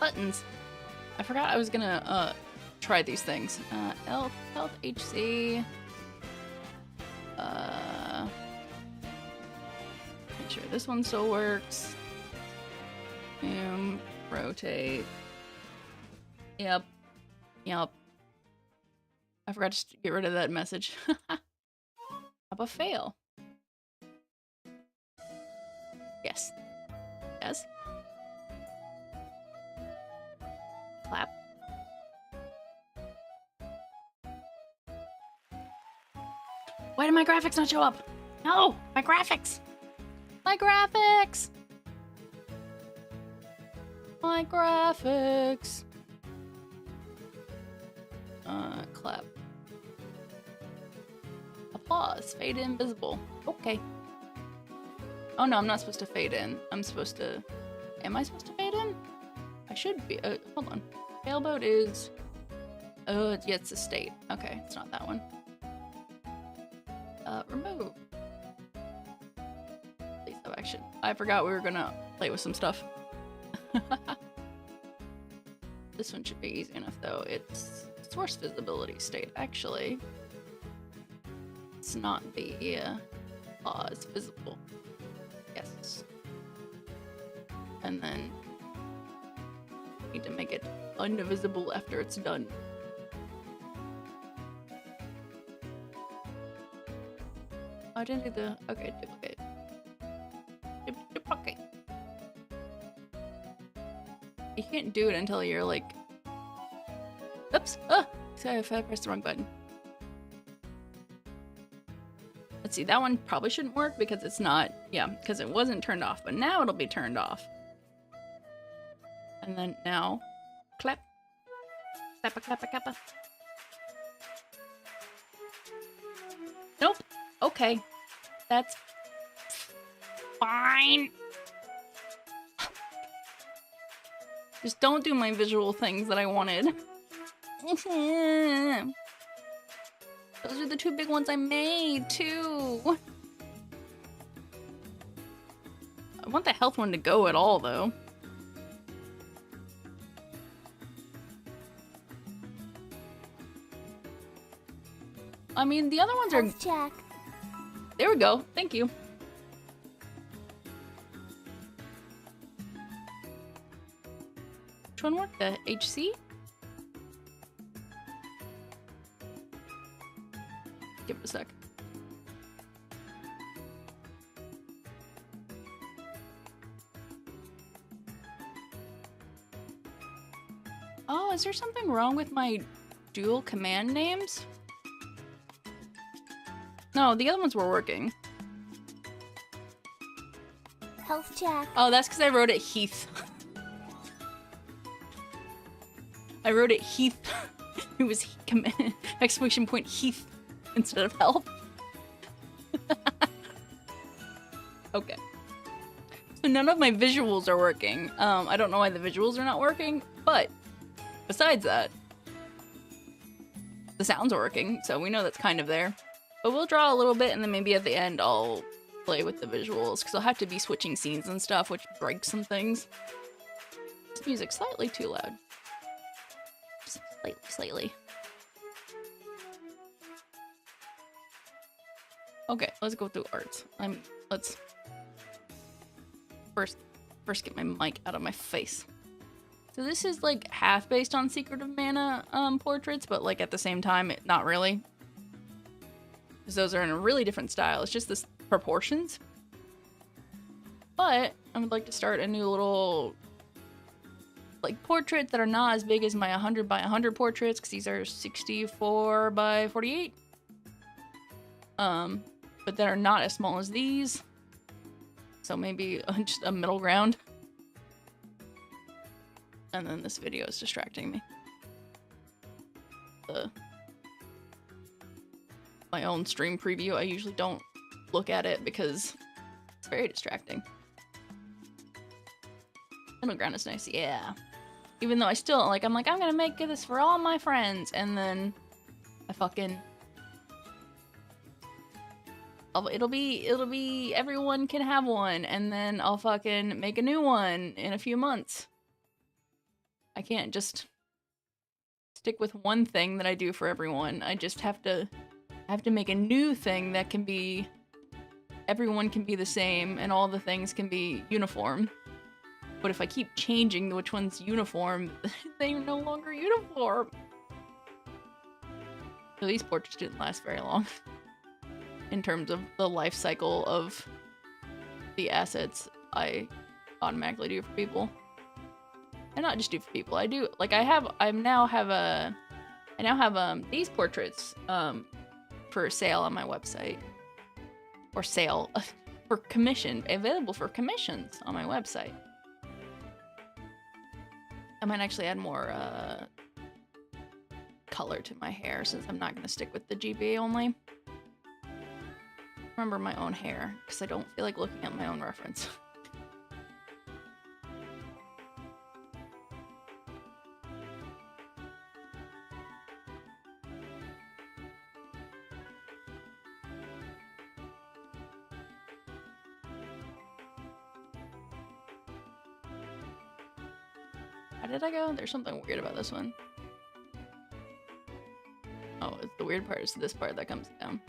Buttons. I forgot I was gonna try these things. Health, HC. Make sure this one still works. Rotate. Yep. I forgot to get rid of that message. How about fail? Yes. Clap. Why did my graphics not show up? No! My graphics! My graphics! My graphics! Clap. Applause. Fade invisible. Okay. Oh no, I'm not supposed to fade in. I'm supposed to... Am I supposed to fade in? I should be. Hold on. Sailboat is... Oh, yeah, it's a state. Okay, it's not that one. Remove. Please have action. I forgot we were gonna play with some stuff. This one should be easy enough though. It's source visibility state. Actually, it's not the it's visible. Yes. And then need to make it invisible after it's done. I didn't do the... Okay, duplicate. Duplicate. You can't do it until you're like... Oops! Ah! Sorry if I pressed the wrong button. Let's see, that one probably shouldn't work because it's not... Yeah, because it wasn't turned off, but now it'll be turned off. And then now... Clap. Clappa, clappa, clappa. Nope. Okay. That's fine. Just don't do my visual things that I wanted. Those are the two big ones I made, too. I want the health one to go at all, though. I mean, the other ones are... Check. There we go. Thank you. Which one worked? The HC? Give it a sec. Oh, is there something wrong with my dual command names? No, the other ones were working. Health check. Oh, that's because I wrote it Heath. I wrote it Heath. It was exclamation point Heath instead of help. Okay. So none of my visuals are working. I don't know why the visuals are not working, but besides that, the sounds are working, so we know that's kind of there. But we'll draw a little bit, and then maybe at the end I'll play with the visuals, because I'll have to be switching scenes and stuff, which breaks some things. This music's slightly too loud. Just slightly. Okay, let's go through arts. Let's first get my mic out of my face. So this is like half based on Secret of Mana portraits, but like at the same time, not really. Because those are in a really different style. It's just the proportions. But I would like to start a new little like portraits that are not as big as my 100 by 100 portraits, because these are 64 by 48. But that are not as small as these. So maybe just a middle ground. And then this video is distracting me. My own stream preview, I usually don't look at it because it's very distracting. Middle ground is nice, yeah. Even though I still, like, I'm gonna make this for all my friends, and then I fucking... It'll be everyone can have one, and then I'll fucking make a new one in a few months. I can't just stick with one thing that I do for everyone. I just have to make a new thing that can be everyone can be the same and all the things can be uniform. But if I keep changing which one's uniform, they're no longer uniform. So these portraits didn't last very long in terms of the life cycle of the assets I automatically do for people. And not just do for people. I do like I now have these portraits for sale on my website. Or sale for commission, available for commissions on my website. I might actually add more color to my hair since I'm not going to stick with the GB only. Remember my own hair because I don't feel like looking at my own reference. How did I go? There's something weird about this one. Oh, it's the weird part is this part that comes down.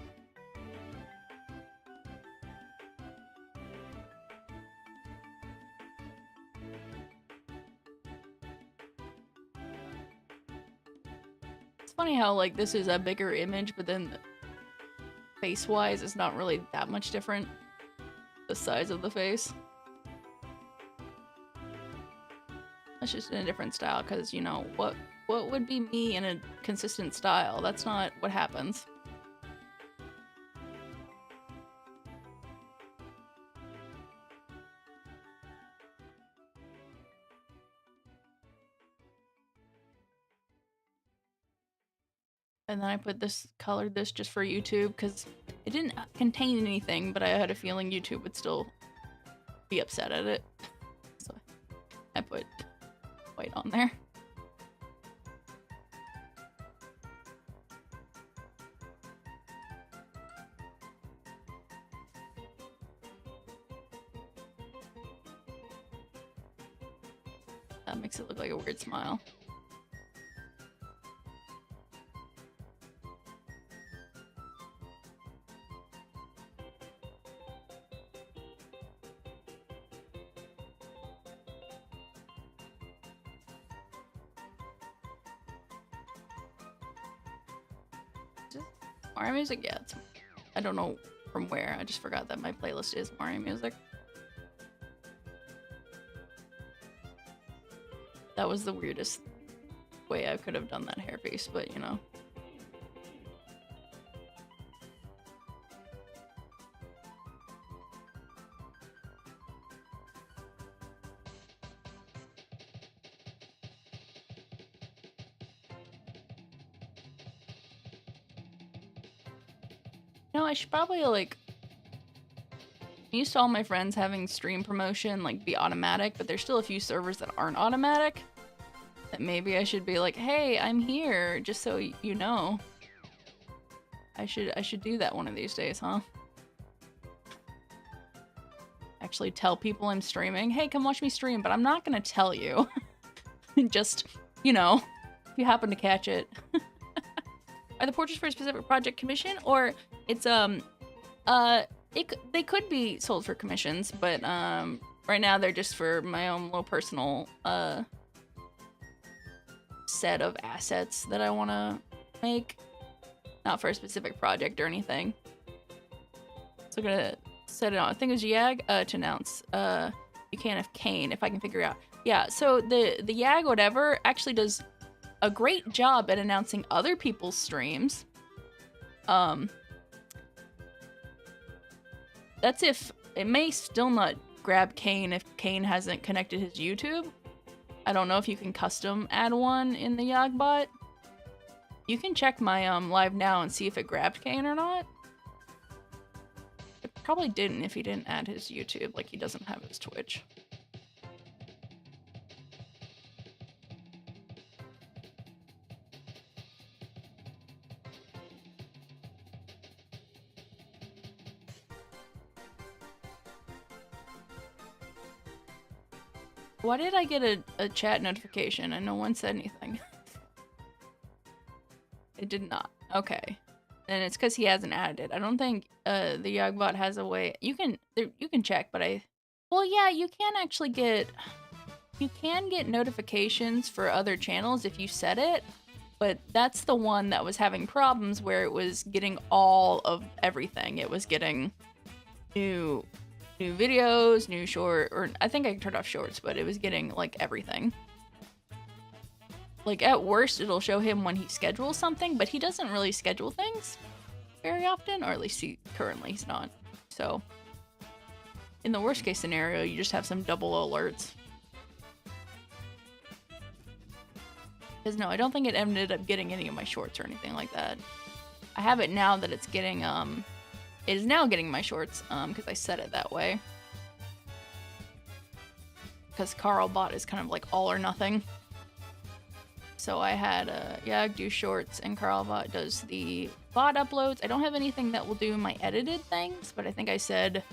It's funny how like this is a bigger image, but then face-wise it's not really that much different. The size of the face. That's just in a different style, because, you know, what would be me in a consistent style? That's not what happens. And then I put this, colored this just for YouTube, because it didn't contain anything, but I had a feeling YouTube would still be upset at it. So I put white on there. That makes it look like a weird smile. Mario music? Yeah, I don't know from where. I just forgot that my playlist is Mario music. That was the weirdest way I could have done that hairpiece, but you know. No, I should probably, like, I'm used to all my friends having stream promotion, like, be automatic, but there's still a few servers that aren't automatic. That maybe I should be like, hey, I'm here, just so you know. I should do that one of these days, huh? Actually tell people I'm streaming, hey, come watch me stream, but I'm not gonna tell you. Just, you know, if you happen to catch it. Are the portraits for a specific project commission, or it's they could be sold for commissions, but right now they're just for my own little personal set of assets that I want to make, not for a specific project or anything. So I'm gonna set it on. I think it was YAG to announce you can have Kane if I can figure it out. Yeah, so the YAG whatever actually does a great job at announcing other people's streams. That's if it may still not grab Kane if Kane hasn't connected his YouTube. I don't know if you can custom add one in the YAG bot. You can check my live now and see if it grabbed Kane or not. It probably didn't if he didn't add his YouTube, like he doesn't have his Twitch. Why did I get a chat notification and no one said anything? It did not. Okay. And it's because he hasn't added it. I don't think the Yogbot has a way. You can check, but well, yeah, you can actually get notifications for other channels if you set it, but that's the one that was having problems where it was getting all of everything. It was getting new videos, new short, or I think I turned off shorts, but it was getting like everything. Like at worst, it'll show him when he schedules something, but he doesn't really schedule things very often, or at least currently he's not. So in the worst case scenario, you just have some double alerts. Because no, I don't think it ended up getting any of my shorts or anything like that. I have it now that it's getting, it is now getting my shorts, because I set it that way. Because Carlbot is kind of like all or nothing. So I had, Yag do shorts and Carlbot does the bot uploads. I don't have anything that will do my edited things, but I think I said,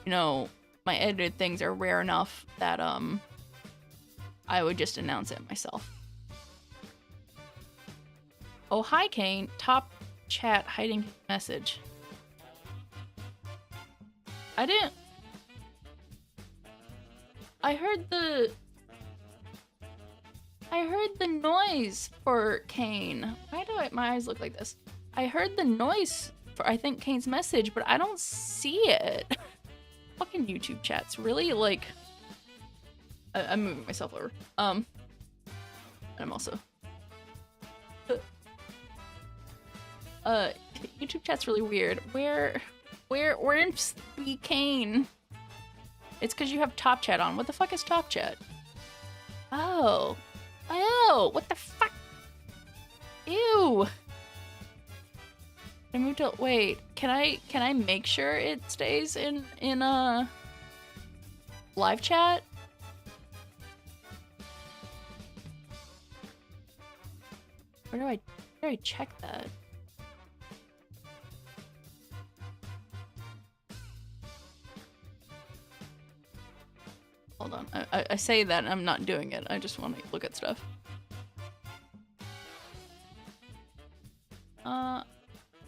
you know, my edited things are rare enough that, I would just announce it myself. Oh, hi, Kane. Top chat hiding message. I heard the noise for Kane. Why do my eyes look like this? I heard the noise for, I think, Kane's message, but I don't see it. Fucking YouTube chats. Really? Like, I'm moving myself over. And I'm also... YouTube chat's really weird. Where's the Kane? It's because you have top chat on. What the fuck is top chat? Oh, what the fuck? Ew. I moved to, wait, can I make sure it stays in live chat? Where do I check that? Hold on, I say that and I'm not doing it. I just want to look at stuff.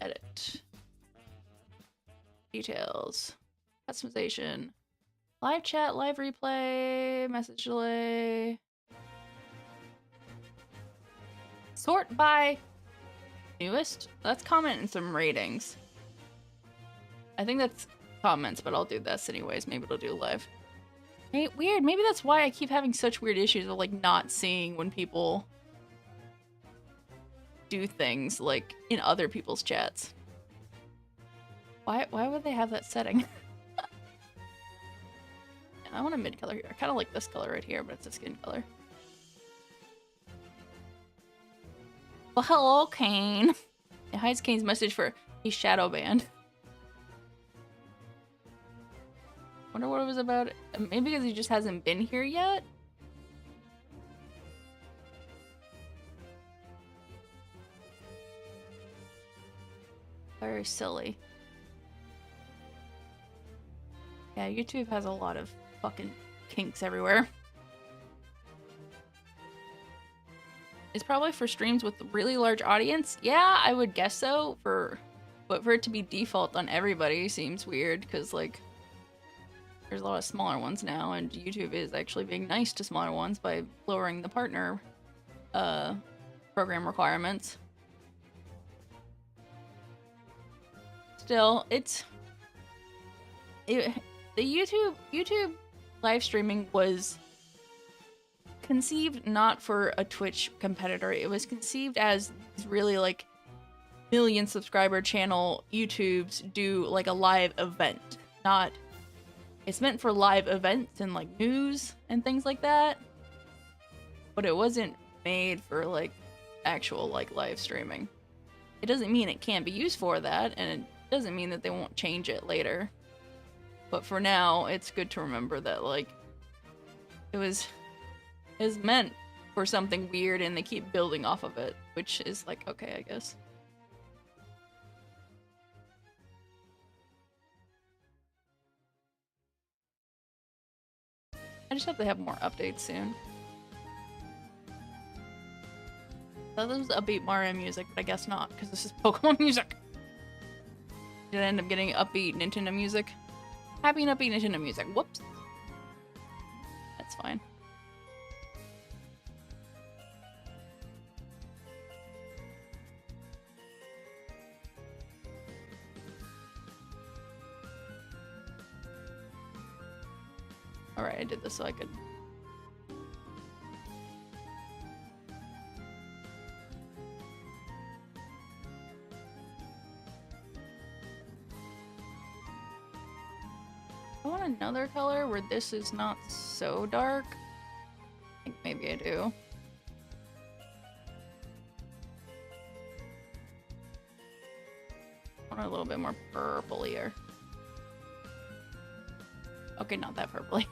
Edit. Details. Customization. Live chat, live replay, message delay. Sort by newest? That's comment and some ratings. I think that's comments, but I'll do this anyways. Maybe it'll do live. Hey, weird. Maybe that's why I keep having such weird issues of like not seeing when people do things like in other people's chats. Why would they have that setting? I want a mid color here. I kind of like this color right here, but it's a skin color. Well, hello, Kane. It hides Kane's message for he's shadow banned. Wonder what it was about. Maybe because he just hasn't been here yet? Very silly. Yeah, YouTube has a lot of fucking kinks everywhere. It's probably for streams with a really large audience. Yeah, I would guess so. But for it to be default on everybody seems weird because like there's a lot of smaller ones now, and YouTube is actually being nice to smaller ones by lowering the partner program requirements. Still, the YouTube live streaming was conceived not for a Twitch competitor. It was conceived as really like million subscriber channel YouTubes do like a live event. Not, it's meant for live events and like news and things like that. But it wasn't made for like actual like live streaming. It doesn't mean it can't be used for that, and it doesn't mean that they won't change it later. But for now, it's good to remember that like it was meant for something weird and they keep building off of it, which is like, okay, I guess. I just hope they have more updates soon. I thought this was upbeat Mario music, but I guess not, because this is Pokemon music. Did I end up getting upbeat Nintendo music? Happy and upbeat Nintendo music. Whoops. That's fine. Alright, I did this so I could... I want another color where this is not so dark. I think maybe I do. I want a little bit more purple-ier. Okay, not that purpley.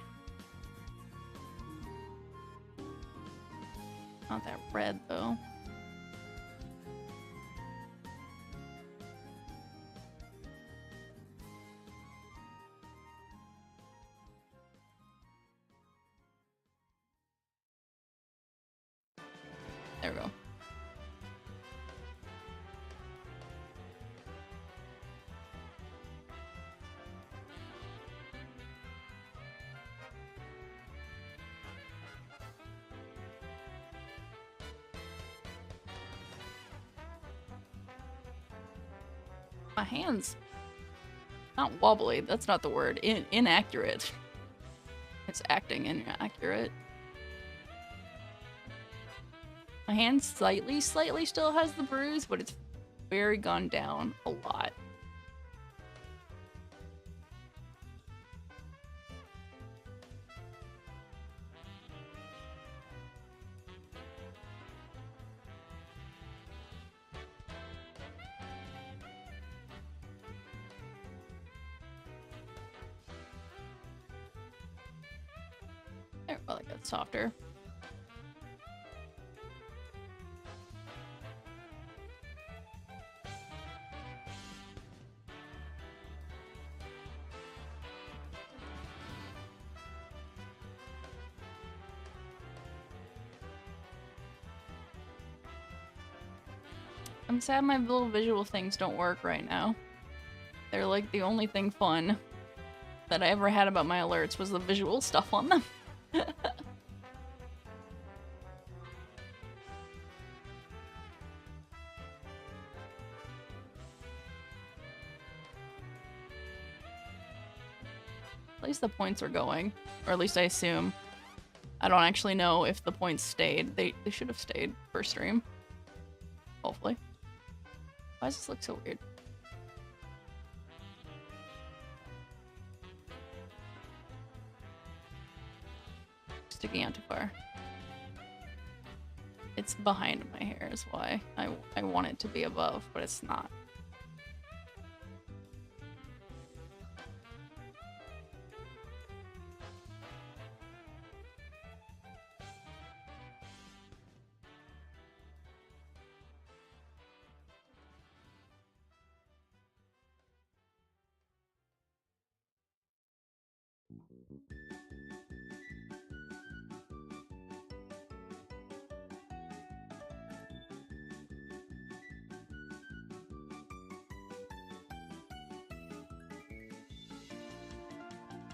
Not that red, though. There we go. My hand's not wobbly. That's not the word. Inaccurate. It's acting inaccurate. My hand slightly still has the bruise, but it's very gone down a lot. There, well, that got softer. I'm sad my little visual things don't work right now. They're like the only thing fun that I ever had about my alerts was the visual stuff on them. At least the points are going, or at least I assume. I don't actually know if the points stayed. They should have stayed for stream. Hopefully. Why does this look so weird? Sticking out too far. It's behind my hair is why I want it to be above, but it's not.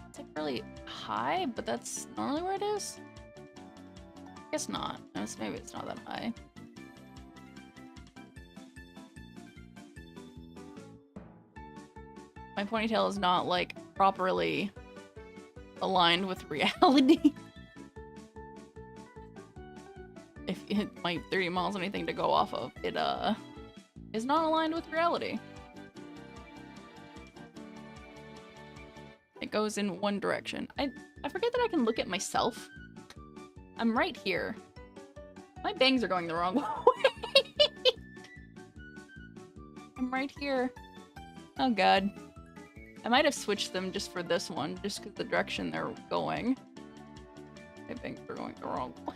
It's like really high, but that's normally where it is? I guess not. Maybe it's not that high. My ponytail is not, like, properly aligned with reality. If my 30 miles anything to go off of, it, is not aligned with reality. It goes in one direction. I forget that I can look at myself. I'm right here. My bangs are going the wrong way. I'm right here. Oh god. I might have switched them just for this one, just because the direction they're going. My bangs are going the wrong way.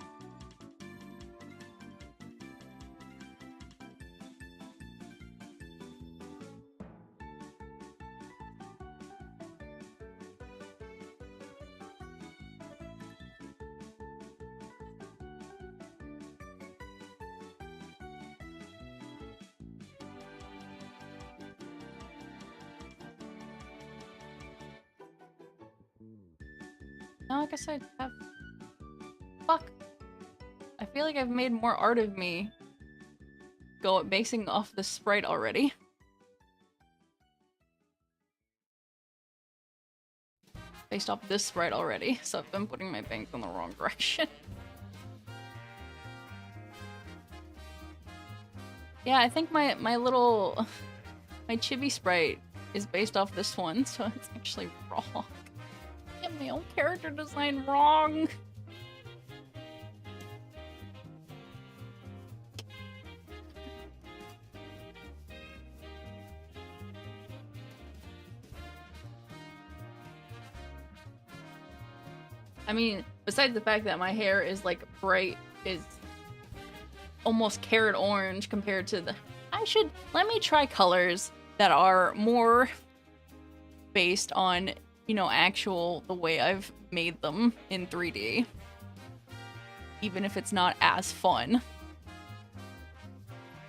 No, I guess I have... Fuck. I feel like I've made more art of me basing off the sprite already. Based off this sprite already, so I've been putting my bank in the wrong direction. Yeah, I think my little... my chibi sprite is based off this one, so it's actually wrong. Get my own character design wrong! I mean, besides the fact that my hair is like bright, is almost carrot orange compared to the... let me try colors that are more based on, you know, the way I've made them in 3D. Even if it's not as fun.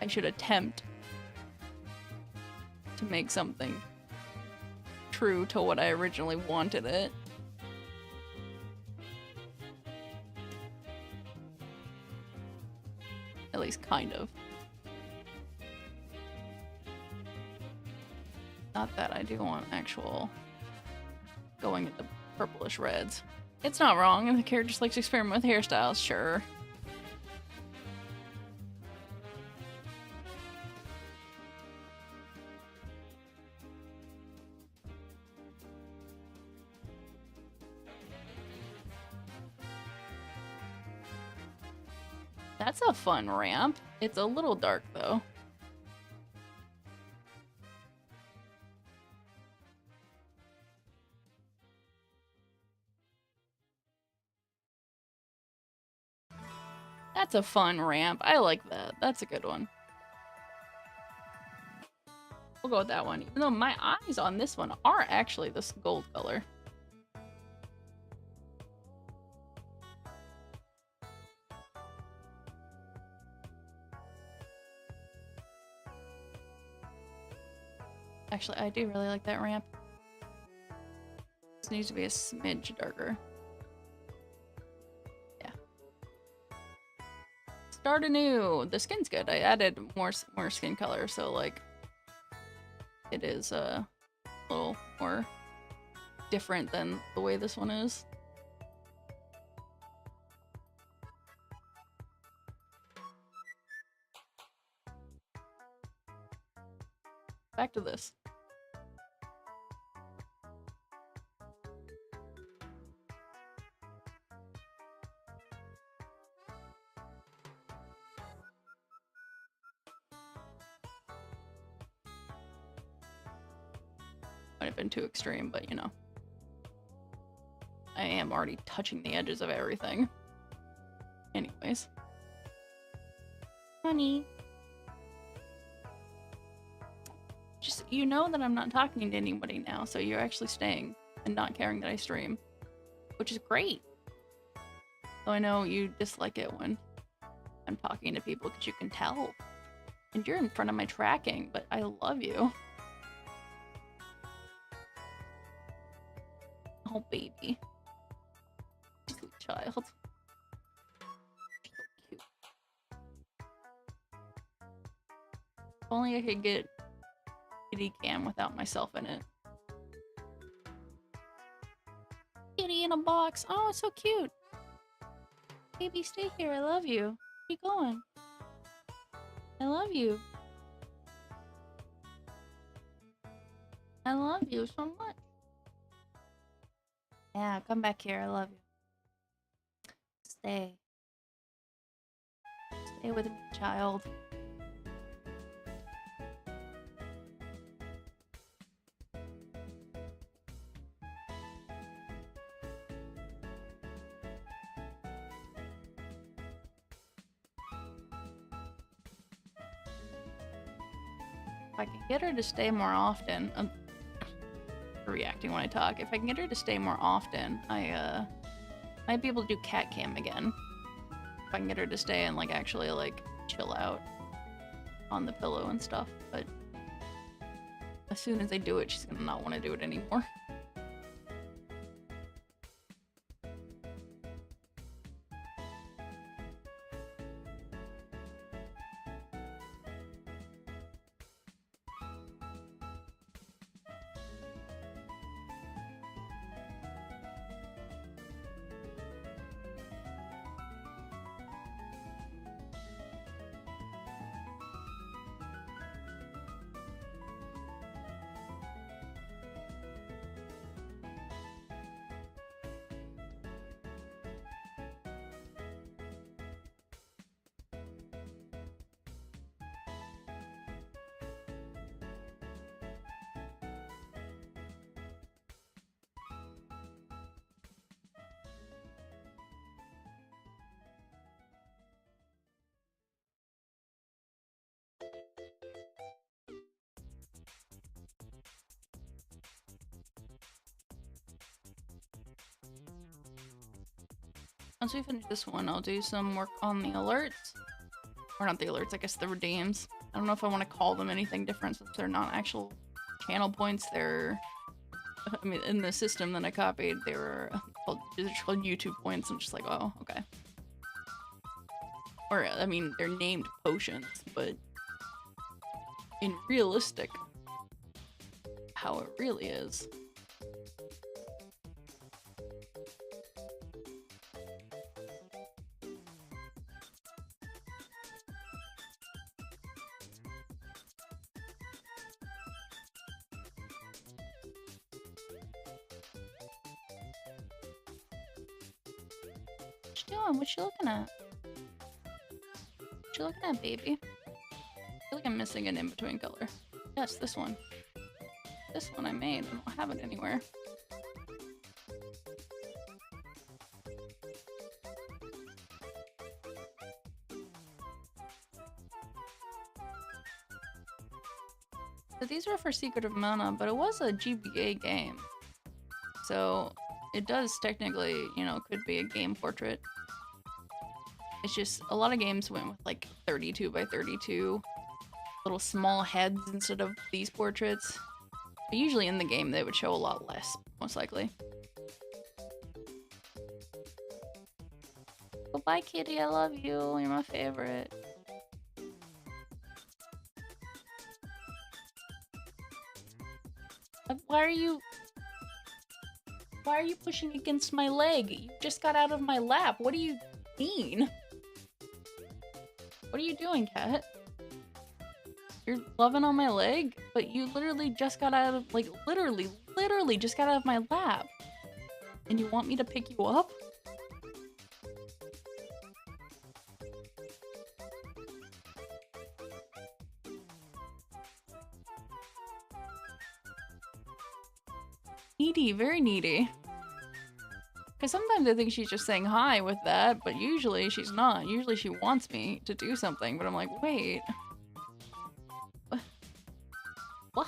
I should attempt to make something true to what I originally wanted it. At least kind of. Not that I do want actual going into purplish reds. It's not wrong, and the character just likes to experiment with hairstyles, sure. That's a fun ramp. It's a little dark, though. That's a fun ramp. I like that. That's a good one. We'll go with that one. Even though my eyes on this one are actually this gold color. Actually, I do really like that ramp. This needs to be a smidge darker. Yeah. Start anew. The skin's good. I added more skin color, so like it is a little more different than the way this one is. Back to this. Might have been too extreme, but you know. I am already touching the edges of everything. Anyways. Honey. Just, you know that I'm not talking to anybody now, so you're actually staying and not caring that I stream. Which is great. So I know you dislike it when I'm talking to people because you can tell. And you're in front of my tracking, but I love you. Oh, baby. Sweet child. So cute. If only I could get kitty cam without myself in it. Kitty in a box. Oh, it's so cute. Baby, stay here. I love you. Keep going. I love you. I love you so much. Yeah, come back here. I love you. Stay. Stay with me, child. If I can get her to stay more often, I'm reacting when I talk. If I can get her to stay more often, I might be able to do cat cam again. If I can get her to stay and like actually like chill out on the pillow and stuff. But as soon as I do it, she's gonna not want to do it anymore. Once we finish this one, I'll do some work on the alerts. Or not the alerts, I guess the redeems. I don't know if I want to call them anything different since they're not actual channel points. They're, I mean, in the system that I copied, they were called YouTube points. I'm just like, oh, okay. Or, I mean, they're named potions, but in realistic, how it really is. What you doing? What you looking at? What you looking at, baby? I feel like I'm missing an in-between color. Yes, this one. This one I made. I don't have it anywhere. So these were for Secret of Mana, but it was a GBA game. So it does technically, you know, could be a game portrait. It's just a lot of games went with like 32 by 32 little small heads instead of these portraits. But usually in the game they would show a lot less, most likely. Goodbye, kitty. I love you. You're my favorite. Why are you pushing against my leg? You just got out of my lap. What do you mean? What are you doing, cat? You're loving on my leg, but you literally just got out of, like, literally just got out of my lap. And you want me to pick you up? Needy, very needy. Because sometimes I think she's just saying hi with that, but usually she's not. Usually she wants me to do something, but I'm like, wait. What?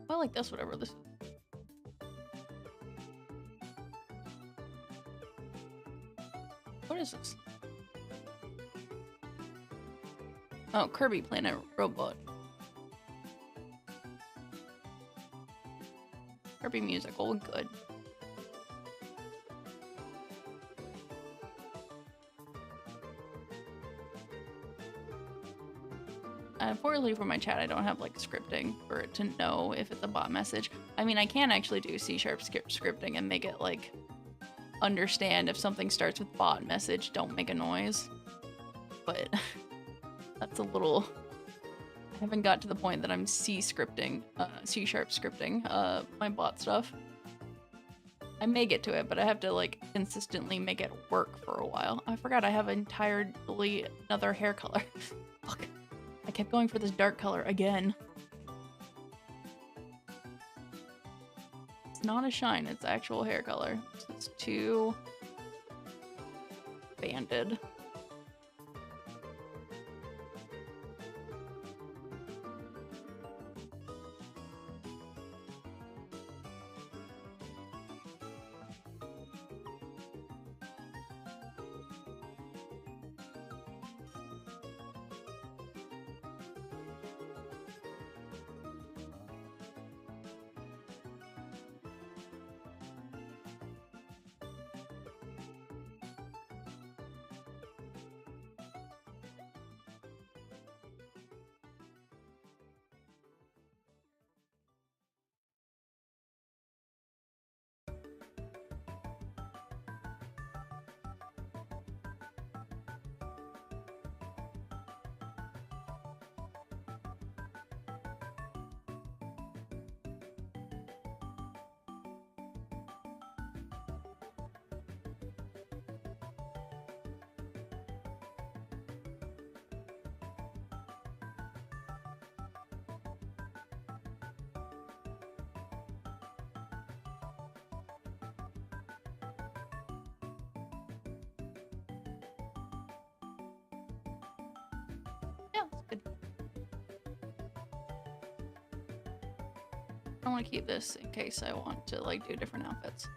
I like this, whatever this is. What is this? Oh, Kirby Planet Robot. Kirby musical, good. Unfortunately for my chat, I don't have like scripting for it to know if it's a bot message. I mean, I can actually do C# scripting and make it like understand if something starts with bot message, don't make a noise. But that's a little... I haven't got to the point that I'm C# scripting my bot stuff. I may get to it, but I have to like consistently make it work for a while. I forgot I have entirely another hair color. Fuck. I kept going for this dark color again. It's not a shine, it's actual hair color. It's too banded. Yeah, that's good. I want to keep this in case I want to like do different outfits.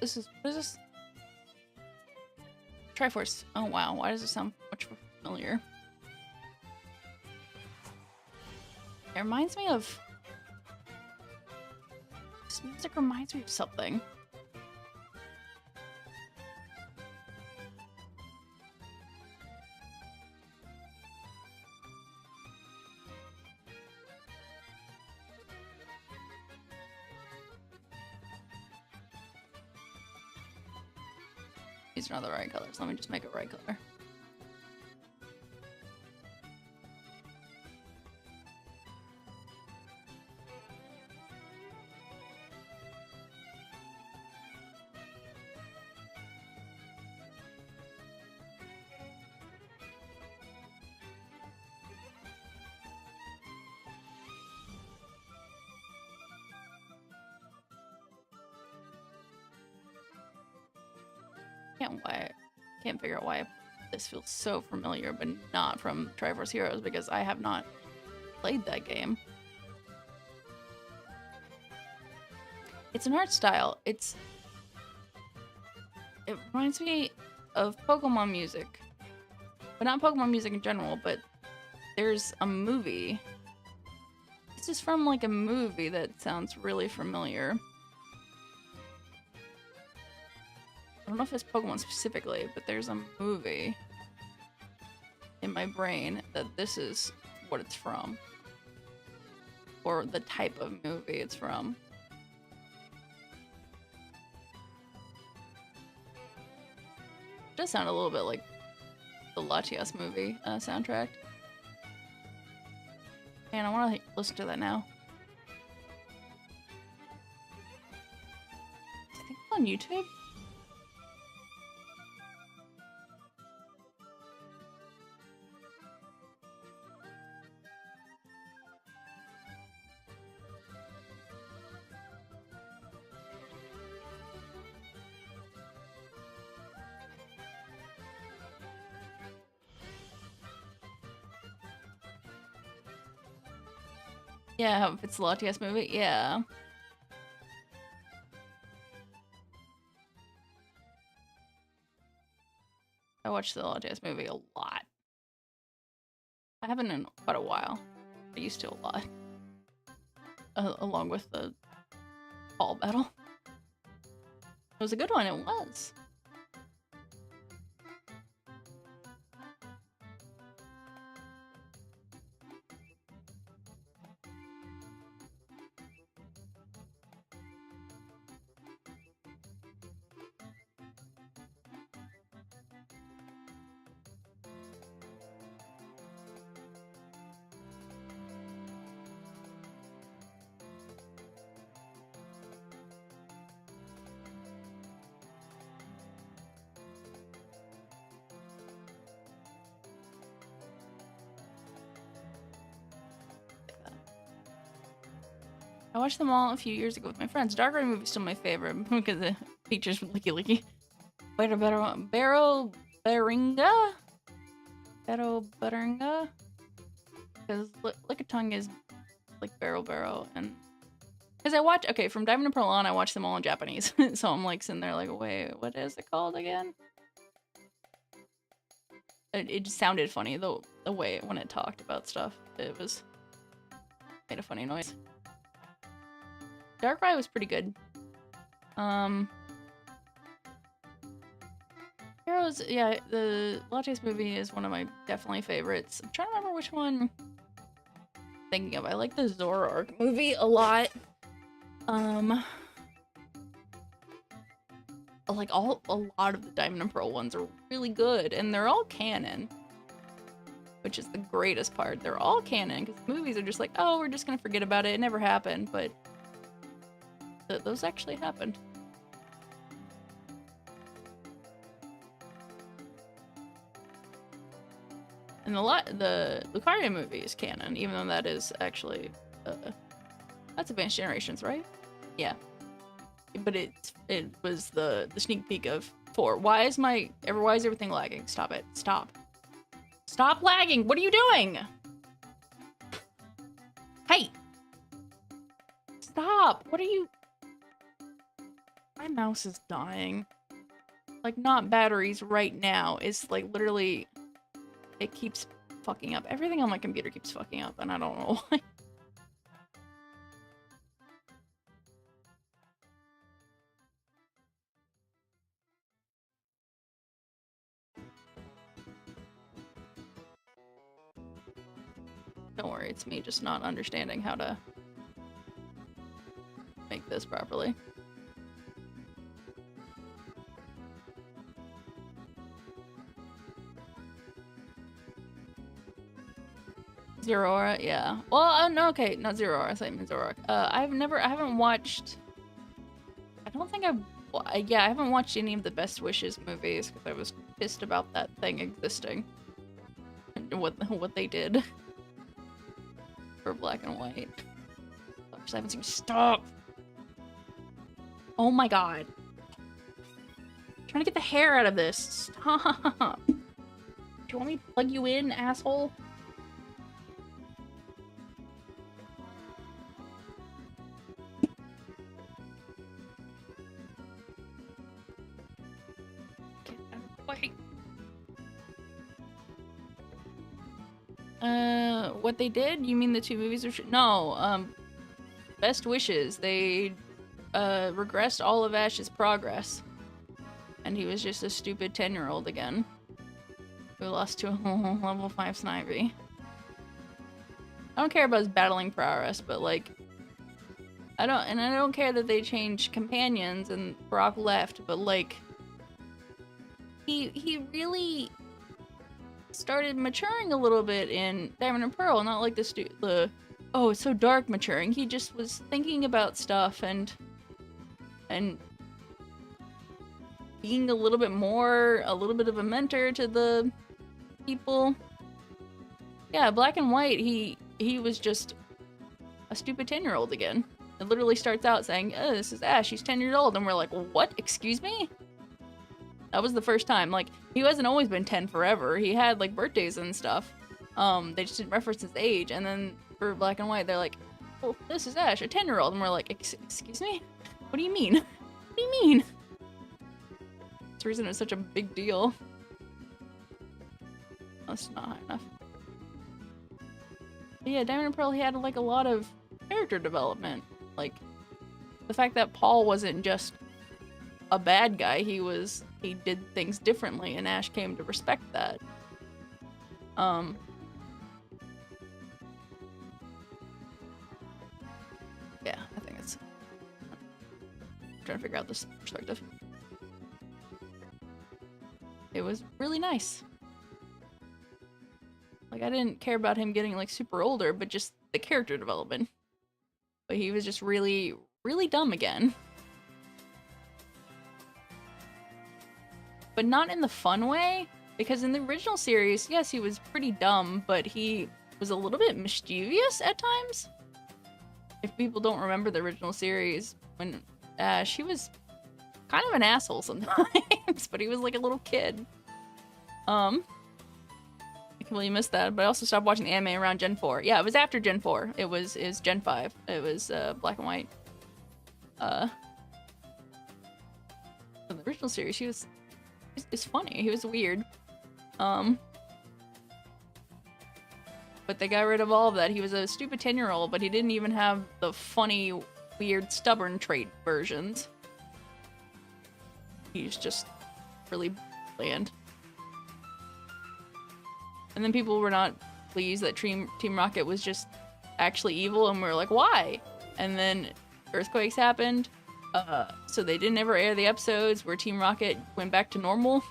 What is this? Triforce. Oh wow, why does it sound much more familiar? It reminds me of... This music reminds me of something. These are not the right colors. Let me just make it right color. Can't figure out why this feels so familiar, but not from Triforce Heroes, because I have not played that game. It's an art style. It reminds me of Pokemon music, but not Pokemon music in general. But there's a movie. This is from like a movie that sounds really familiar. I don't know if it's Pokemon specifically, but there's a movie in my brain that this is what it's from. Or the type of movie it's from. It does sound a little bit like the Latias movie soundtrack. Man, I want to listen to that now. I think it's on YouTube. Yeah, if it's the Latias movie, yeah. I watched the Latias movie a lot. I haven't in quite a while. I used to a lot. Along with the fall battle. It was a good one, it was. I watched them all a few years ago with my friends. Darkrai movie is still my favorite because it features Licky Licky. Wait a better one. Barrow Beringa? Barrow Beringa? Because Lickitung is like Barrow. And because I watch, okay, from Diamond and Pearl on, I watched them all in Japanese. So I'm like sitting there like, wait, what is it called again? It just sounded funny, the way when it talked about stuff. It was made a funny noise. Darkrai was pretty good. Heroes, yeah, the Latias movie is one of my definitely favorites. I'm trying to remember which one I'm thinking of. I like the Zoroark movie a lot. Like a lot of the Diamond and Pearl ones are really good, and they're all canon. Which is the greatest part. They're all canon, because movies are just like, oh, we're just gonna forget about it. It never happened, but those actually happened. And the Lucario movie is canon, even though that is actually that's Advanced Generations, right? Yeah. But it was the sneak peek of 4. Why is everything lagging? Stop it. Stop. Stop lagging. What are you doing? Hey. Stop. What are you? My mouse is dying. Like, not batteries right now. It's like literally it keeps fucking up. Everything on my computer keeps fucking up, and I don't know why. Don't worry, it's me just not understanding how to make this properly. Zeraora, yeah. Well, no, okay, not Zeraora, I thought you meant Zoroark. I haven't watched, I don't think I haven't watched any of the Best Wishes movies because I was pissed about that thing existing. And what they did for Black and White. I just haven't seen. Stop! Oh my god. I'm trying to get the hair out of this. Stop! Do you want me to plug you in, asshole? What they did? You mean the 2 movies? No, Best Wishes. They regressed all of Ash's progress. And he was just a stupid 10-year-old again. Who lost to a level 5 Snivy. I don't care about his battling prowess, but like... I don't care that they changed companions and Brock left, but like... He really started maturing a little bit in Diamond and Pearl, not like the oh, it's so dark maturing. He just was thinking about stuff and being a little bit of a mentor to the people. Yeah, Black and White, he was just a stupid 10-year-old again. It literally starts out saying, oh, this is Ash, he's 10 years old, and we're like, what? Excuse me? That was the first time. Like, he hasn't always been 10 forever. He had, like, birthdays and stuff. They just didn't reference his age. And then for Black and White, they're like, oh, this is Ash, a 10-year-old. And we're like, excuse me? What do you mean? What do you mean? That's the reason it was such a big deal. That's not high enough. But yeah, Diamond and Pearl, he had, like, a lot of character development. Like, the fact that Paul wasn't just a bad guy, he did things differently, and Ash came to respect that. Yeah, I think it's... I'm trying to figure out this perspective. It was really nice. Like, I didn't care about him getting, like, super older, but just the character development. But he was just really, really dumb again. But not in the fun way, because in the original series, yes, he was pretty dumb, but he was a little bit mischievous at times. If people don't remember the original series, when Ash, he was kind of an asshole sometimes, but he was like a little kid. I completely missed that, but I also stopped watching the anime around Gen 4. Yeah, it was after Gen 4. It was Gen 5. It was Black and White. In the original series, he was... It's funny. He was weird. But they got rid of all of that. He was a stupid 10-year-old, but he didn't even have the funny, weird, stubborn trait versions. He's just really bland. And then people were not pleased that Team Rocket was just actually evil, and we were like, why? And then earthquakes happened. So they didn't ever air the episodes where Team Rocket went back to normal,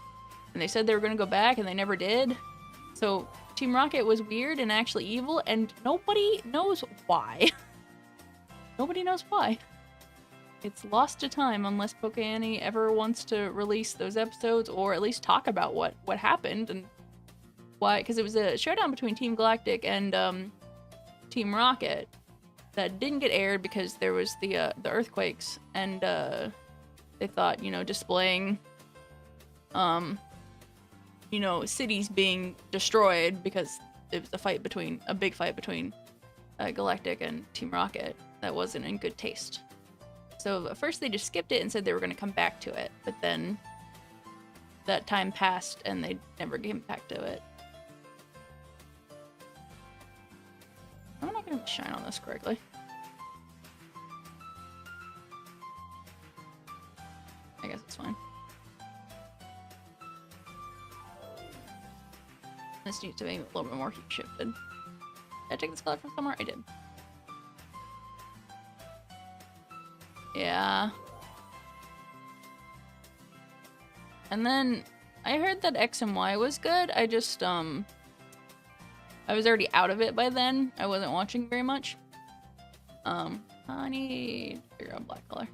and they said they were going to go back, and they never did. So Team Rocket was weird and actually evil, and nobody knows why. Nobody knows why. It's lost to time unless Pokeannie ever wants to release those episodes, or at least talk about what happened, and why, because it was a showdown between Team Galactic and Team Rocket that didn't get aired because there was the earthquakes, and they thought, you know, displaying you know, cities being destroyed because it was a big fight between Galactic and Team Rocket that wasn't in good taste. So at first they just skipped it and said they were going to come back to it, but then that time passed and they never came back to it. I'm not going to shine on this correctly. I guess it's fine. This needs to be a little bit more heat shifted. Did I take this color from somewhere? I did. Yeah. And then I heard that X and Y was good. I just, I was already out of it by then. I wasn't watching very much. I need to figure out black color.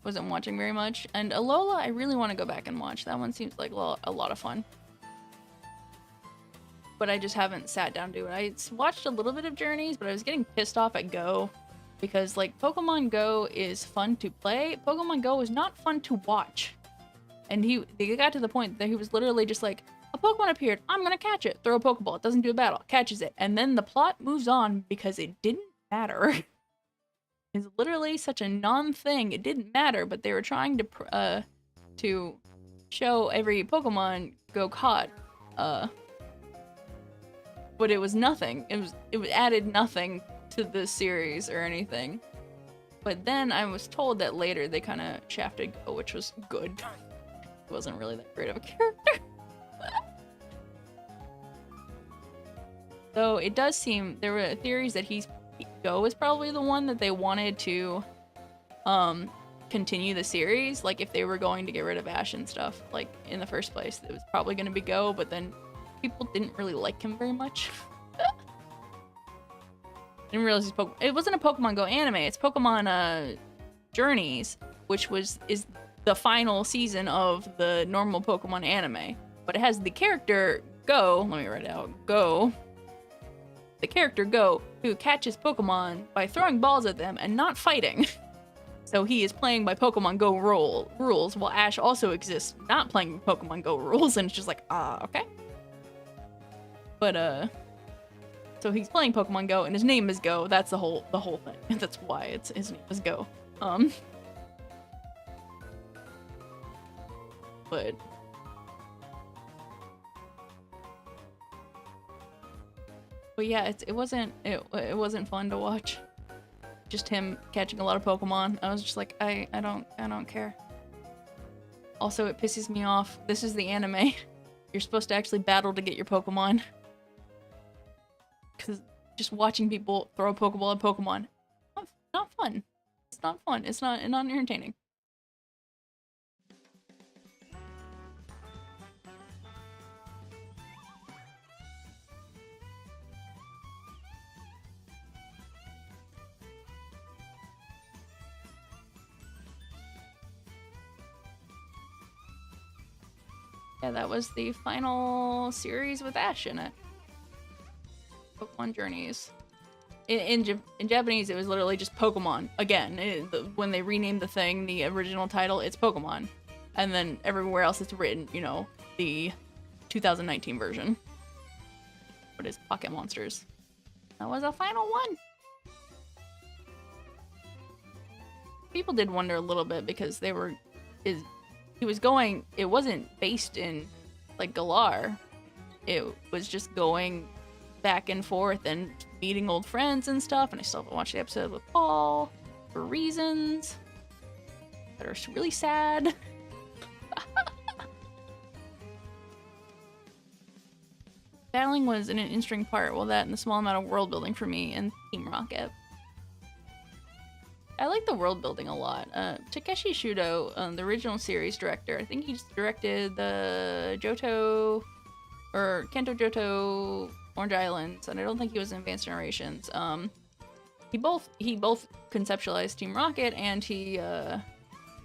Wasn't watching very much. And Alola, I really want to go back and watch. That one seems like a lot of fun. But I just haven't sat down to it. I watched a little bit of Journeys, but I was getting pissed off at Go. Because, like, Pokemon Go is fun to play. Pokemon Go is not fun to watch. And they got to the point that he was literally just like, a Pokemon appeared, I'm gonna catch it. Throw a Pokeball, it doesn't do a battle, catches it. And then the plot moves on because it didn't matter. It's literally such a non-thing. It didn't matter, but they were trying to show every Pokemon Go caught. But it was nothing. It added nothing to the series or anything. But then I was told that later they kind of shafted Go, which was good. It wasn't really that great of a character. So it does seem there were theories that Go is probably the one that they wanted to continue the series. Like if they were going to get rid of Ash and stuff, like in the first place, it was probably going to be Go, but then people didn't really like him very much. Didn't realize it wasn't a Pokemon Go anime. It's Pokemon Journeys, which is the final season of the normal Pokemon anime. But it has the character Go. Let me write it out. Go. The character Go, who catches Pokemon by throwing balls at them and not fighting. So he is playing by Pokemon Go rules, while Ash also exists not playing Pokemon Go rules, and it's just like, okay. But so he's playing Pokemon Go, and his name is Go. That's the whole thing. That's why his name is Go. But yeah, it wasn't fun to watch. Just him catching a lot of Pokemon. I was just like, I don't care. Also, it pisses me off. This is the anime. You're supposed to actually battle to get your Pokemon. Because just watching people throw a Pokeball at Pokemon, not fun. It's not fun. It's not entertaining. Yeah, that was the final series with Ash in it. Pokemon Journeys. In Japanese, it was literally just Pokemon. Again, when they renamed the thing, the original title, it's Pokemon. And then everywhere else it's written, you know, the 2019 version. What is Pocket Monsters? That was a final one. People did wonder a little bit because it wasn't based in, like, Galar. It was just going back and forth and meeting old friends and stuff, and I still haven't watched the episode with Paul for reasons that are really sad. Battling was an interesting part, well, that and the small amount of world building for me and Team Rocket. I like the world building a lot. Takeshi Shudo, the original series director, I think he just directed the Kanto Johto Orange Islands, and I don't think he was in Advanced Generations. He both conceptualized Team Rocket, and he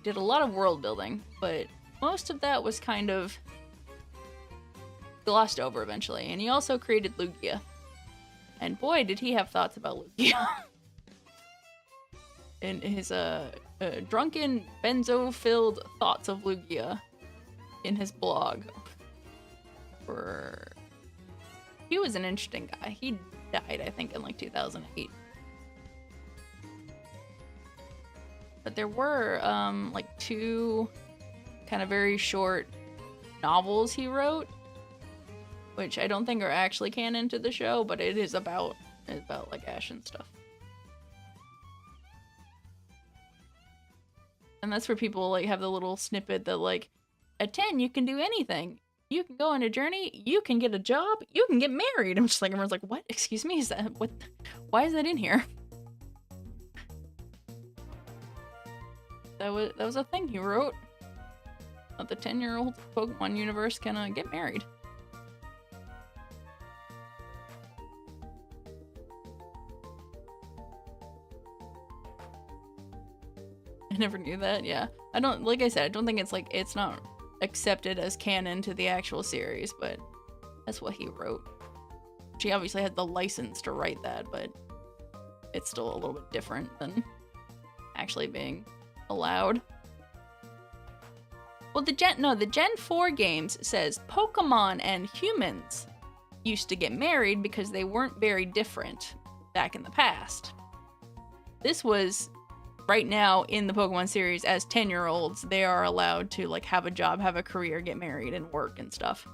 did a lot of world building, but most of that was kind of glossed over eventually. And he also created Lugia. And boy, did he have thoughts about Lugia. In his drunken, benzo-filled thoughts of Lugia in his blog. He was an interesting guy. He died, I think, in like 2008. But there were like 2 kind of very short novels he wrote, which I don't think are actually canon to the show, but it is about like Ash and stuff. And that's where people like have the little snippet that like, at 10 you can do anything. You can go on a journey, you can get a job, you can get married. I'm just like, everyone's like, what? Excuse me? Is that what? Why is that in here? That was a thing he wrote. That the 10-year-old Pokemon universe can get married. I never knew that. Yeah, I don't. Like I said, I don't think it's not accepted as canon to the actual series, but that's what he wrote. She obviously had the license to write that, but it's still a little bit different than actually being allowed. Well, the Gen 4 games says Pokemon and humans used to get married because they weren't very different back in the past. This was right now in the Pokemon series as 10-year-olds, they are allowed to like have a job, have a career, get married and work and stuff.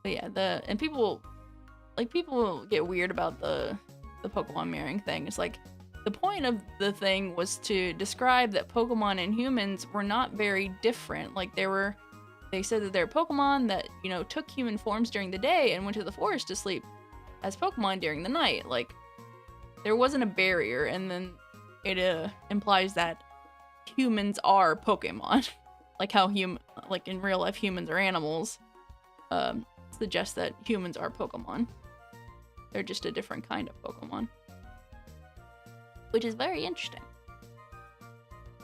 But yeah, people get weird about the Pokemon marrying thing. It's like the point of the thing was to describe that Pokemon and humans were not very different. Like they said that they're Pokemon that, you know, took human forms during the day and went to the forest to sleep as Pokemon during the night. Like there wasn't a barrier, and then it implies that humans are Pokemon. Like how like in real life humans are animals. Suggests that humans are Pokemon. They're just a different kind of Pokemon. Which is very interesting.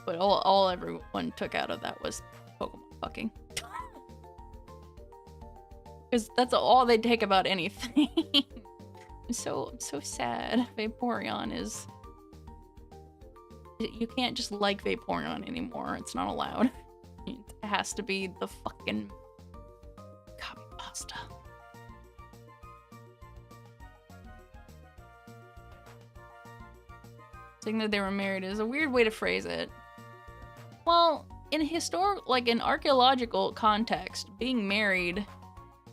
But all everyone took out of that was Pokemon fucking. Because that's all they take about anything. I'm so sad. Vaporeon is... You can't just like Vaporeon anymore. It's not allowed. It has to be the fucking... copy pasta. Saying that they were married is a weird way to phrase it. Well, in archaeological context, being married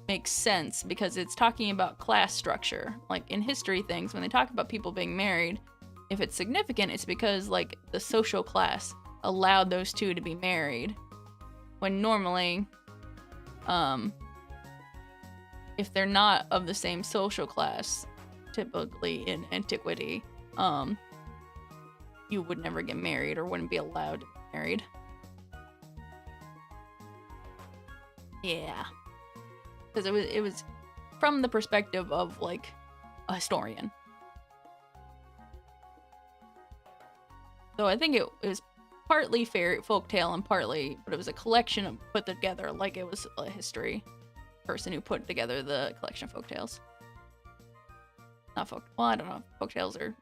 makes sense because it's talking about class structure. Like in history things, when they talk about people being married, if it's significant, it's because like the social class allowed those two to be married. When normally, if they're not of the same social class, typically in antiquity, you would never get married or wouldn't be allowed to be married. Yeah. Because it was from the perspective of like a historian. So I think it was partly folktale and partly, but it was a collection of put together like it was a history person who put together the collection of folktales. Not well, I don't know. Folktales are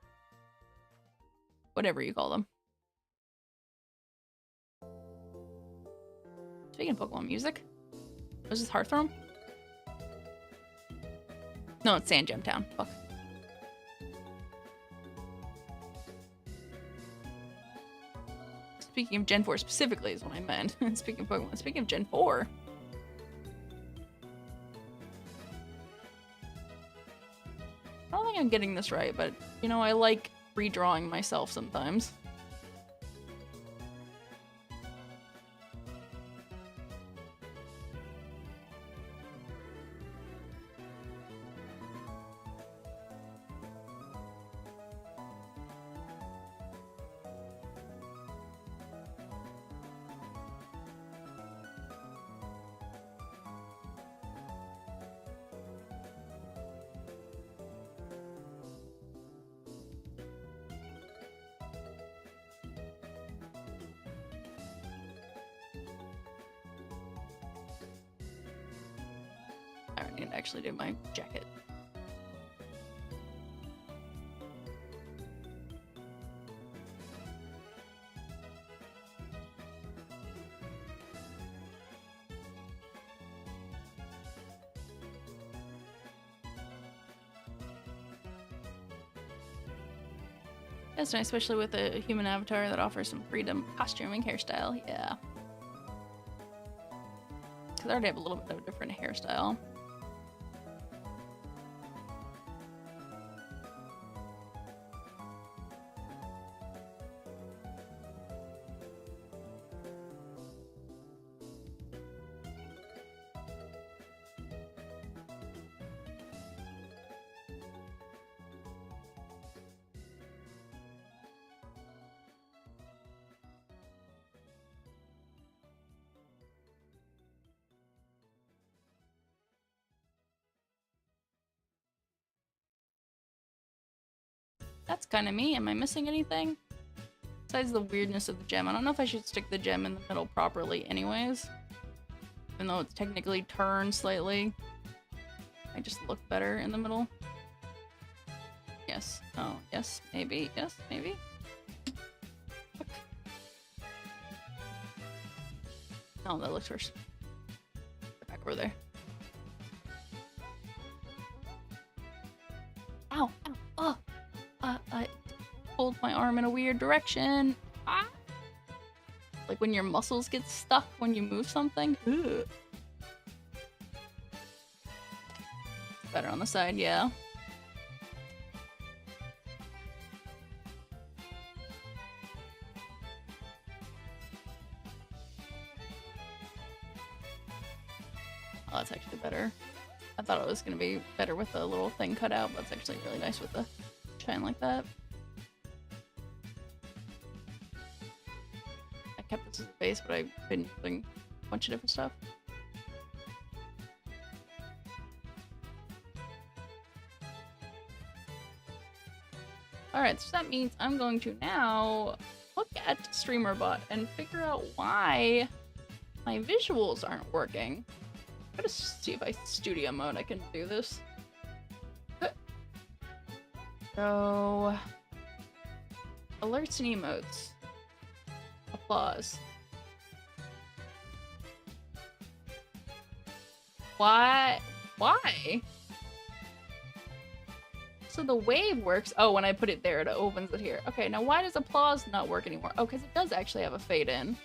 whatever you call them. Speaking of Pokemon music, was this Hearthstone? No, it's Sand Gem Town. Fuck. Speaking of Gen 4 specifically is what I meant. Speaking of Pokemon, speaking of Gen 4. I don't think I'm getting this right, but, you know, I like redrawing myself sometimes. second to actually do my jacket. That's nice, especially with a human avatar that offers some freedom, costuming, hairstyle. Yeah. Because I already have a little bit of a different hairstyle. That's kind of me. Am I missing anything? Besides the weirdness of the gem. I don't know if I should stick the gem in the middle properly anyways. Even though it's technically turned slightly. I just look better in the middle. Yes. Oh, yes. Maybe. Yes, maybe. Look. Oh, that looks worse. Get back over there. Ow! Ow! Oh! I pulled my arm in a weird direction. Ah! Like when your muscles get stuck when you move something. Ugh. Better on the side, yeah. Oh, that's actually better. I thought it was gonna be better with the little thing cut out, but it's actually really nice with the shine like that. I kept this as a base, but I've been doing a bunch of different stuff. Alright, so that means I'm going to now look at StreamerBot and figure out why my visuals aren't working. I'm gonna see if I studio mode I can do this. So, alerts and emotes. Applause. Why? Why? So the wave works. Oh, when I put it there, it opens it here. Okay, now why does applause not work anymore? Oh, because it does actually have a fade in.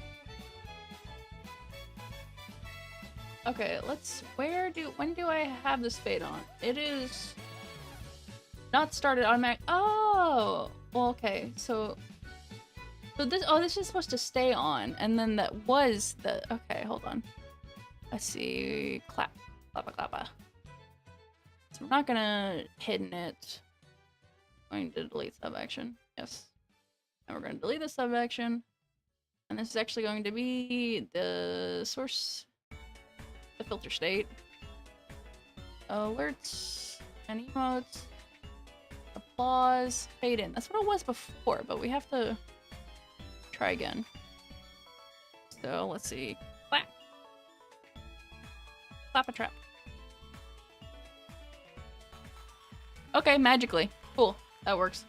Okay, let's, when do I have this fade on? It is not started automatic. Oh, well, okay, so this is supposed to stay on, and then that was the, okay, hold on. Let's see, clappa. So we're not gonna hidden it. I'm going to delete sub action, yes. And we're gonna delete the sub action, and this is actually going to be the source. The filter state, alerts, and emotes, applause, fade in. That's what it was before, but we have to try again. So let's see. Clap. Clap a trap. Okay, magically. Cool. That works.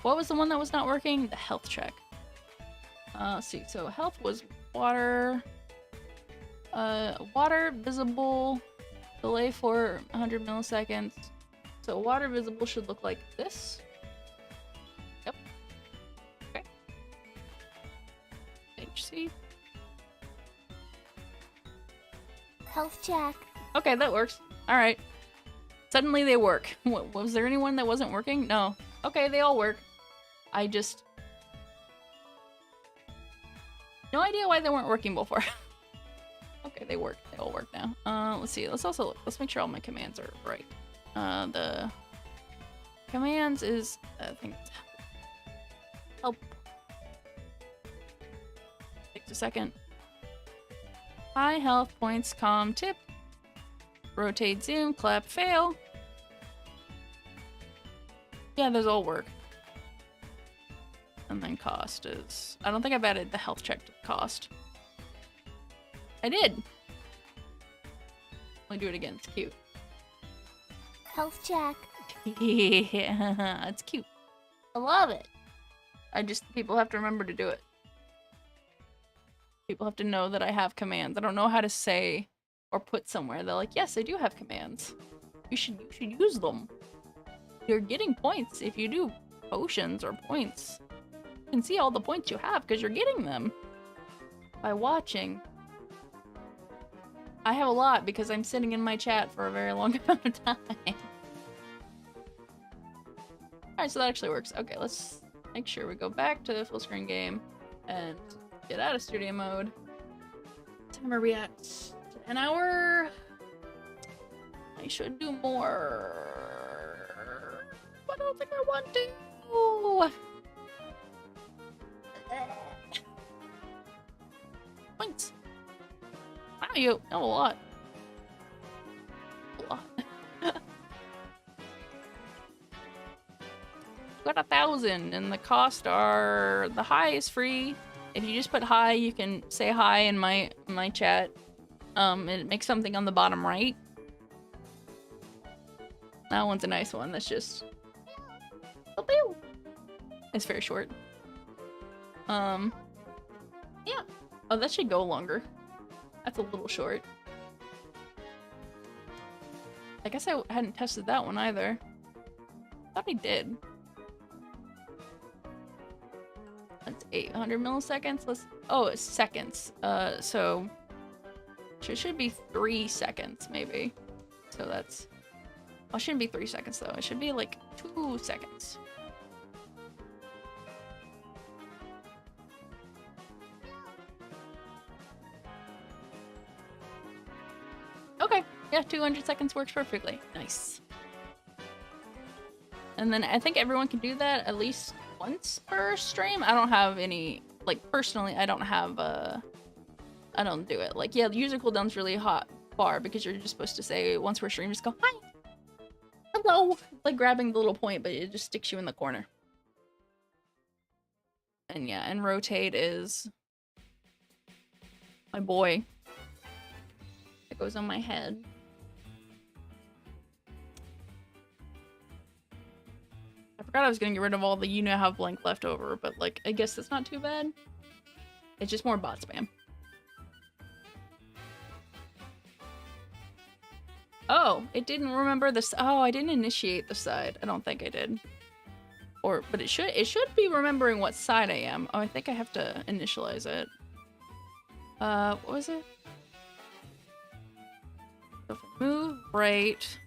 What was the one that was not working? The health check. Let's see. So health was water. Water visible, delay for 100 milliseconds. So water visible should look like this. Yep. Okay. HC. Health check. Okay, that works. Alright. Suddenly they work. What, was there anyone that wasn't working? No. Okay, they all work. I just... No idea why they weren't working before. Okay, they work. They all work now. Let's see. Let's also let's make sure all my commands are right. The commands is I think it's help. Takes a second. High health points, calm tip, rotate, zoom, clap, fail. Yeah, those all work. And then cost is. I don't think I've added the health check to cost. I did. Let me do it again. It's cute. Health check. Yeah, it's cute. I love it. People have to remember to do it. People have to know that I have commands. I don't know how to say or put somewhere. They're like, yes, I do have commands. You should use them. You're getting points if you do potions or points. You can see all the points you have because you're getting them by watching. I have a lot because I'm sitting in my chat for a very long amount of time. Alright, so that actually works. Okay, let's make sure we go back to the full screen game and get out of studio mode. What time are we at? An hour? I should do more. But I don't think I want to. Points. Wow, you know a lot. A lot. Got 1,000, and the cost are, the high is free. If you just put hi, you can say hi in my chat. It makes something on the bottom right. That one's a nice one. That's just, it's very short. Yeah. Oh, that should go longer. That's a little short. I guess I hadn't tested that one either. Thought I did. That's 800 milliseconds. Oh, it's seconds. So it should be 3 seconds, maybe. So that's, well, it shouldn't be 3 seconds though. It should be like 2 seconds. Okay, yeah, 200 seconds works perfectly. Nice. And then I think everyone can do that at least once per stream. I don't have any, like, personally, I don't have, I don't do it. Like, yeah, the user cooldown's really far because you're just supposed to say once per stream, just go, hi, hello, like grabbing the little point, but it just sticks you in the corner. And yeah, and rotate is my boy. It goes on my head. I forgot I was gonna get rid of all the you now have blank left over, but like, I guess that's not too bad. It's just more bot spam. Oh, it didn't remember this. Oh, I didn't initiate the side. I don't think I did. But it should be remembering what side I am. Oh, I think I have to initialize it. What was it? So move right,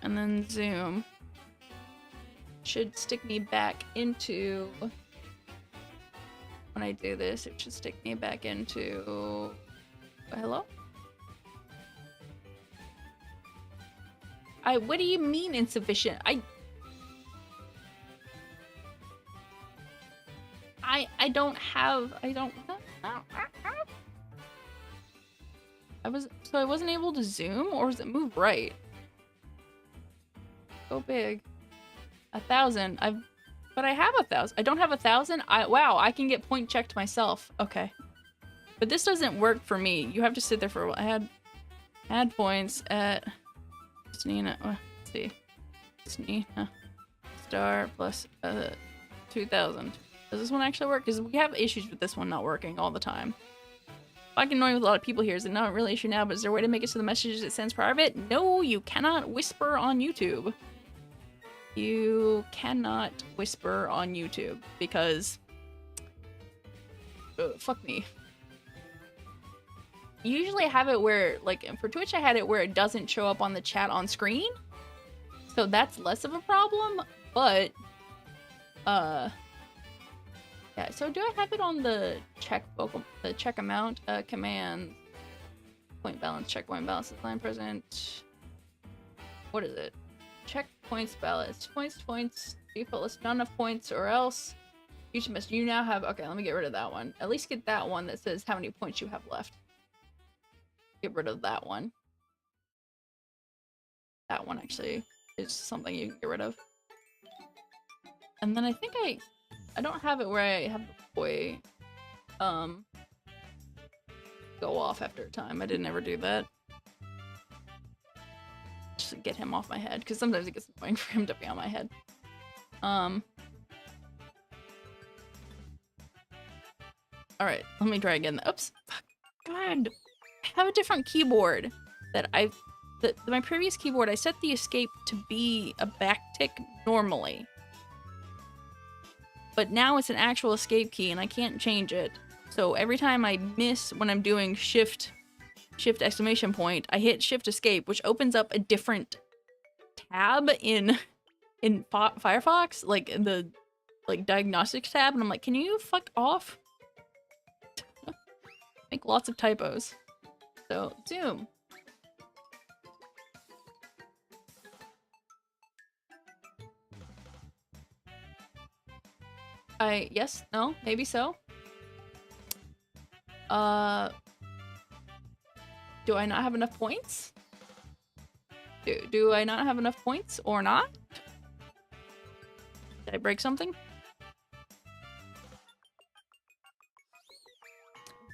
and then zoom. Should stick me back into, when I do this, it should stick me back into, hello? What do you mean insufficient? I don't have, so I wasn't able to zoom, or was it move right? Go big. 1,000. But I have 1,000. I don't have 1,000. Wow, I can get point checked myself. Okay. But this doesn't work for me. You have to sit there for a while. Add points at Snina. Let's see. Snina star plus 2,000. Does this one actually work? Because we have issues with this one not working all the time. I can annoy with a lot of people here. Is it not a real issue now? But is there a way to make it so the messages it sends private? No, you cannot whisper on YouTube. You cannot whisper on YouTube because fuck me. You usually have it where, like, for Twitch I had it where it doesn't show up on the chat on screen, so that's less of a problem. But yeah, so do I have it on the check amount command point balance, check point balance line present? What is it? Check points balance. Points. Default list not enough points or else you now have, okay, let me get rid of that one. At least get that one that says how many points you have left. Get rid of that one. That one actually is something you can get rid of. And then I think I don't have it where I have the boy go off after a time. I didn't ever do that. just get him off my head, because sometimes it gets annoying for him to be on my head. Alright, let me try again. Oops. Fuck. God. I have a different keyboard that my previous keyboard, I set the escape to be a backtick normally. But now it's an actual escape key and I can't change it. So every time I miss when I'm doing shift exclamation point, I hit shift escape, which opens up a different tab in Firefox, like in the diagnostics tab, and I'm like, can you fuck off? Make lots of typos. So, zoom. Yes, no, maybe so. Do I not have enough points? Do I not have enough points or not? Did I break something?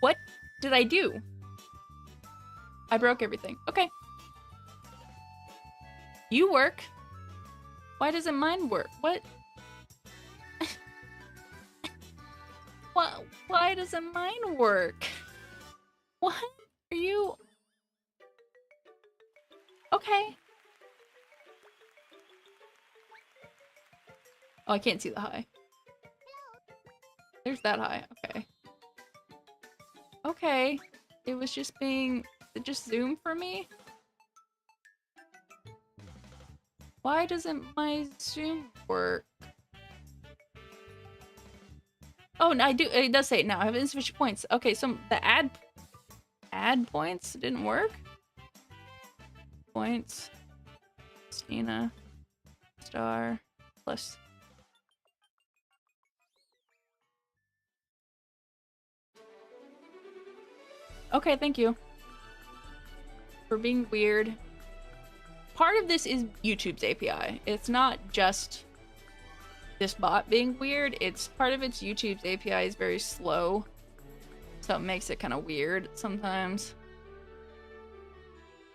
What did I do? I broke everything. Okay. You work. Why doesn't mine work? What? What? Why doesn't mine work? What are you? Okay. Oh, I can't see the high. There's that high. Okay. Okay. It was just just zoom for me? Why doesn't my zoom work? Oh, no, it does say it now. I have insufficient points. Okay, so the add points didn't work? Points. Stina. Star. Plus. Okay, thank you. For being weird. Part of this is YouTube's API. It's not just this bot being weird. It's part of it's YouTube's API is very slow. So it makes it kind of weird sometimes.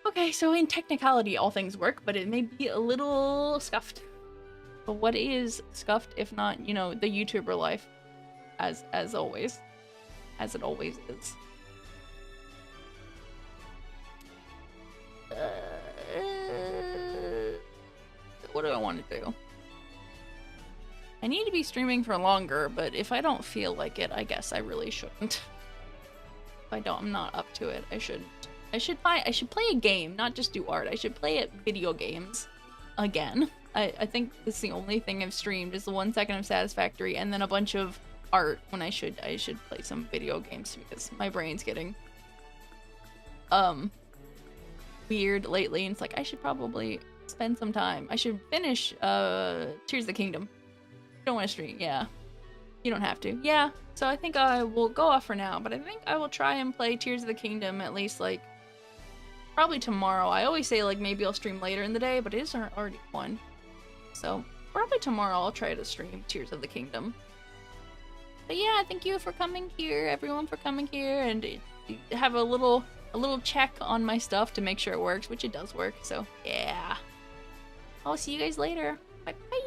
Okay, so in technicality, all things work, but it may be a little scuffed. But what is scuffed if not, you know, the YouTuber life? As always. As it always is. What do I want to do? I need to be streaming for longer, but if I don't feel like it, I guess I really shouldn't. If I'm not up to it, I shouldn't. I should play a game, not just do art. I should play video games again. I think this is the only thing I've streamed is the 1 second of Satisfactory and then a bunch of art when I should play some video games because my brain's getting weird lately, and it's like I should probably spend some time. I should finish Tears of the Kingdom. You don't want to stream, yeah. You don't have to. Yeah, so I think I will go off for now, but I think I will try and play Tears of the Kingdom at least, like, probably tomorrow. I always say, like, maybe I'll stream later in the day, but it is already 1. So, probably tomorrow I'll try to stream Tears of the Kingdom. But yeah, thank you for coming here, everyone for coming here, and have a little check on my stuff to make sure it works, which it does work, so yeah. I'll see you guys later. Bye-bye.